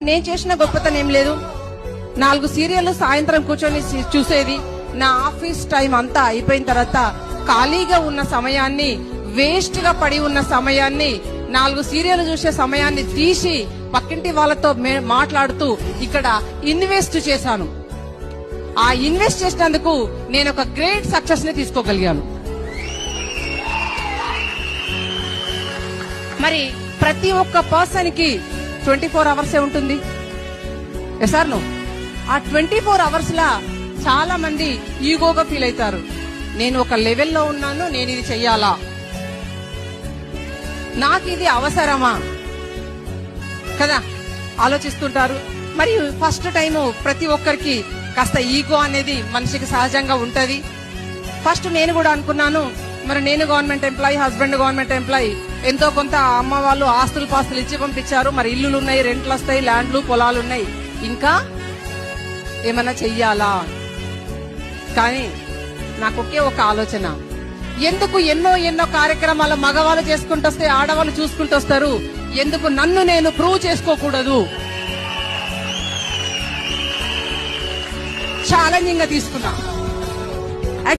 నేను చేసిన గొప్పతనం ఏం లేదు. 4 సీరియళ్లు సాయంత్రం కూర్చొని చూసేది. నా ఆఫీస్ టైం అంతా అయిపోయిన తర్వాత ఖాళీగా ఉన్న సమయాన్ని, వేస్ట్ గా పడి ఉన్న సమయాన్ని, 4 సీరియళ్లు చూసే సమయాన్ని తీసి పక్కింటి వాళ్ళతో మాట్లాడుతూ ఇక్కడ ఇన్వెస్ట్ చేశాను. ఆ ఇన్వెస్ట్ చేసినందుకు నేను ఒక గ్రేట్ సక్సెస్ ని తీసుకోగలిగాను. మరి ప్రతి ఒక్క పర్సన్ కి 24 అవర్స్ ఉంటుంది. సార్ ఆ 24 అవర్స్ లా చాలా మంది ఈగోగా ఫీల్ అవుతారు. నేను ఒక లెవెల్లో ఉన్నాను, నేను ఇది చెయ్యాలా, నాకు ఇది అవసరమా కదా ఆలోచిస్తుంటారు. మరియు ఫస్ట్ టైం ప్రతి ఒక్కరికి కాస్త ఈగో అనేది మనిషికి సహజంగా ఉంటది. ఫస్ట్ నేను కూడా అనుకున్నాను, మరి నేను government employee, husband government employee, ఎంతో కొంత అమ్మ వాళ్ళు ఆస్తులు పాస్తులు ఇచ్చి పంపించారు. మరి ఇల్లులు ఉన్నాయి, రెంట్లు వస్తాయి, ల్యాండ్లు పొలాలు ఉన్నాయి, ఇంకా ఏమన్నా చెయ్యాలా? కానీ నాకు ఒకే ఒక ఆలోచన, ఎందుకు ఎన్నో కార్యక్రమాలు మగవాళ్ళు చేసుకుంటూ వస్తే ఆడవాళ్ళు చూసుకుంటూ వస్తారు, ఎందుకు నన్ను నేను ప్రూవ్ చేసుకోకూడదు? ఛాలెంజింగ్ గా తీసుకున్నా.